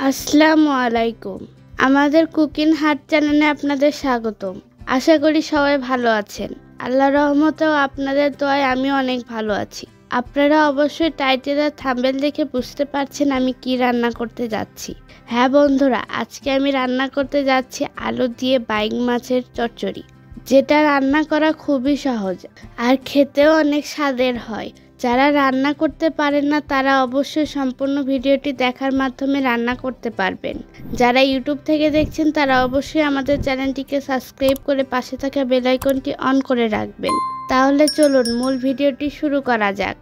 আসসালামু আলাইকুম। আমাদের কুকিং হাট চ্যানেলে আপনাদের স্বাগতম। আশা করি সবাই ভালো আছেন। আল্লাহর রহমতেও আপনাদের দোয়ায় আমি অনেক ভালো আছি। আপনারা অবশ্যই টাইটেল আর থাম্বনেল দেখে বুঝতে পারছেন আমি কি রান্না করতে যাচ্ছি। হ্যাঁ বন্ধুরা, আজকে আমি রান্না করতে যাচ্ছি আলু দিয়ে বাইং মাছের চচ্চড়ি, যেটা রান্না করা খুবই সহজ আর খেতেও অনেক স্বাদের হয়। যারা রান্না করতে পারেন না তারা অবশ্যই সম্পূর্ণ ভিডিওটি দেখার মাধ্যমে রান্না করতে পারবেন। যারা ইউটিউব থেকে দেখছেন তারা অবশ্যই আমাদের চ্যানেলটিকে সাবস্ক্রাইব করে পাশে থাকা বেল আইকনটি অন করে রাখবেন। তাহলে চলুন মূল ভিডিওটি শুরু করা যাক।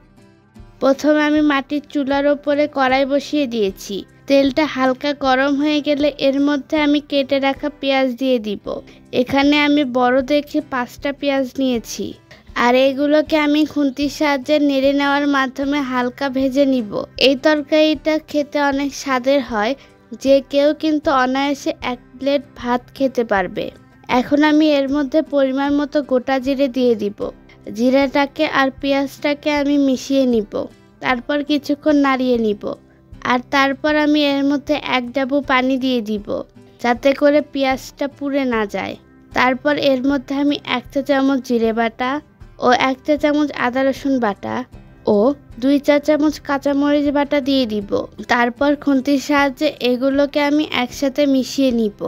প্রথমে আমি মাটির চুলার ওপরে কড়াই বসিয়ে দিয়েছি। তেলটা হালকা গরম হয়ে গেলে এর মধ্যে আমি কেটে রাখা পেঁয়াজ দিয়ে দিব। এখানে আমি বড় দেখে 5টা পেঁয়াজ নিয়েছি, আর এগুলোকে আমি খুন্তির সাহায্যে নেড়ে নেওয়ার মাধ্যমে হালকা ভেজে নিব। এই তরকারিটা খেতে অনেক স্বাদের হয়, যে কেউ কিন্তু অনায়াসে 1 প্লেট ভাত খেতে পারবে। এখন আমি এর মধ্যে পরিমাণ মতো গোটা জিরে দিয়ে দিব। জিরাটাকে আর পেঁয়াজটাকে আমি মিশিয়ে নিব, তারপর কিছুক্ষণ নাড়িয়ে নিব। আর তারপর আমি এর মধ্যে 1 ডাবু পানি দিয়ে দিব, যাতে করে পেঁয়াজটা পুড়ে না যায়। তারপর এর মধ্যে আমি 1 চা চামচ জিরে বাটা ও 1 চা চামচ আদা রসুন বাটা ও 2 চা চামচ কাঁচামরিচ বাটা দিয়ে দিব। তারপর খুন্তির সাহায্যে এগুলোকে আমি একসাথে মিশিয়ে নিব,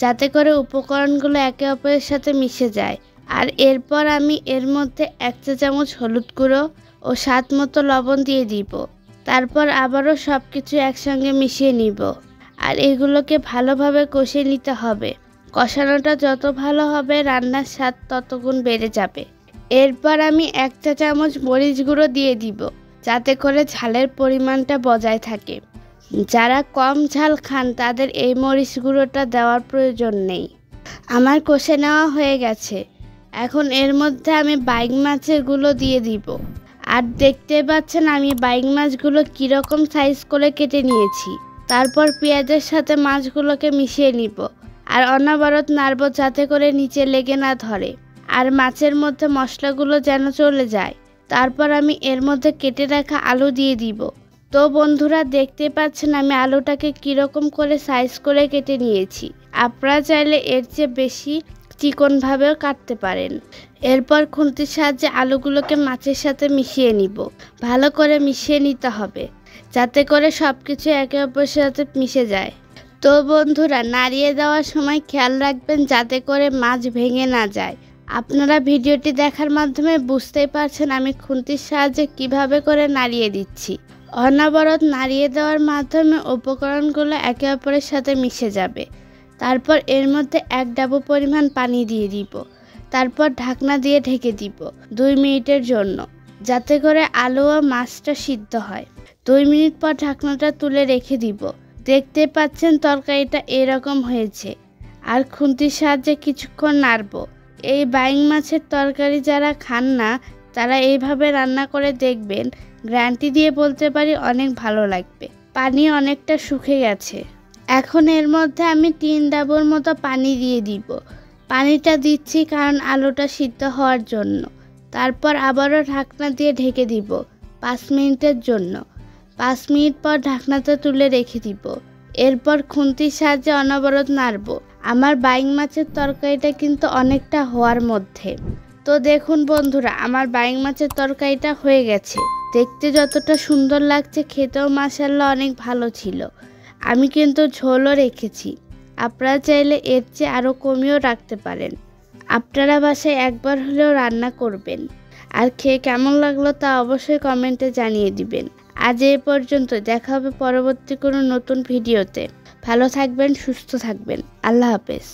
যাতে করে উপকরণগুলো একে অপরের সাথে মিশে যায়। আর এরপর আমি এর মধ্যে 1 চা চামচ হলুদ গুঁড়ো ও স্বাদ মতো লবণ দিয়ে দিব। তারপর আবারও সব কিছু একসঙ্গে মিশিয়ে নিব, আর এগুলোকে ভালোভাবে কষিয়ে নিতে হবে। কষানোটা যত ভালো হবে রান্নার স্বাদ তত গুণ বেড়ে যাবে। এরপর আমি 1 চা চামচ মরিচ গুঁড়ো দিয়ে দিব, যাতে করে ঝালের পরিমাণটা বজায় থাকে। যারা কম ঝাল খান তাদের এই মরিচ গুঁড়োটা দেওয়ার প্রয়োজন নেই। আমার কষে নেওয়া হয়ে গেছে। এখন এর মধ্যে আমি বাইং মাছের গুলো দিয়ে দিব। আর দেখতে পাচ্ছেন আমি বাইং মাছগুলো কীরকম সাইজ করে কেটে নিয়েছি। তারপর পেঁয়াজের সাথে মাছগুলোকে মিশিয়ে নিব, আর অনবরত নাড়ব, যাতে করে নিচে লেগে না ধরে আর মাছের মধ্যে মশলাগুলো যেন চলে যায়। তারপর আমি এর মধ্যে কেটে রাখা আলু দিয়ে দিব। তো বন্ধুরা, দেখতে পাচ্ছেন আমি আলুটাকে কীরকম করে সাইজ করে কেটে নিয়েছি। আপনারা চাইলে এর চেয়ে বেশি চিকনভাবেও কাটতে পারেন। এরপর খুন্তির সাহায্যে আলুগুলোকে মাছের সাথে মিশিয়ে নিব। ভালো করে মিশিয়ে নিতে হবে, যাতে করে সব কিছু একে অপরের সাথে মিশে যায়। তো বন্ধুরা, নাড়িয়ে দেওয়ার সময় খেয়াল রাখবেন যাতে করে মাছ ভেঙে না যায়। আপনারা ভিডিওটি দেখার মাধ্যমে বুঝতেই পারছেন আমি খুন্তির সাহায্যে কিভাবে করে নাড়িয়ে দিচ্ছি। অনবরত নাড়িয়ে দেওয়ার মাধ্যমে উপকরণগুলো একে অপরের সাথে মিশে যাবে। তারপর এর মধ্যে 1 ডাবু পরিমাণ পানি দিয়ে দিব। তারপর ঢাকনা দিয়ে ঢেকে দিব 2 মিনিটের জন্য, যাতে করে আলু ও মাছটা সিদ্ধ হয়। 2 মিনিট পর ঢাকনাটা তুলে রেখে দিব। দেখতে পাচ্ছেন তরকারিটা এরকম হয়েছে। আর খুন্তির সাহায্যে কিছুক্ষণ নাড়ব। এই বাইং মাছের তরকারি যারা খান না তারা এইভাবে রান্না করে দেখবেন, গ্যারান্টি দিয়ে বলতে পারি অনেক ভালো লাগবে। পানি অনেকটা শুকিয়ে গেছে। এখন এর মধ্যে আমি 3 ডাবুর মতো পানি দিয়ে দিব। পানিটা দিচ্ছি কারণ আলুটা সিদ্ধ হওয়ার জন্য। তারপর আবারও ঢাকনা দিয়ে ঢেকে দিব 5 মিনিটের জন্য। 5 মিনিট পর ঢাকনাটা তুলে রেখে দিব। এরপর খুন্তির সাহায্যে অনবরত নাড়ব। আমার বাইং মাছের তরকারিটা কিন্তু অনেকটা হওয়ার মধ্যে। তো দেখুন বন্ধুরা, আমার বাইং মাছের তরকারিটা হয়ে গেছে। দেখতে যতটা সুন্দর লাগছে, খেতেও মাশাআল্লাহ অনেক ভালো ছিল। আমি কিন্তু ঝোলও রেখেছি। আপনারা চাইলে এর চেয়ে আরও কমিয়েও রাখতে পারেন। আপনারা বাসায় একবার হলেও রান্না করবেন, আর খেয়ে কেমন লাগলো তা অবশ্যই কমেন্টে জানিয়ে দিবেন। আজ এই পর্যন্ত, দেখা হবে পরবর্তী কোনো নতুন ভিডিওতে। ভালো থাকবেন, সুস্থ থাকবেন। আল্লাহ হাফেজ।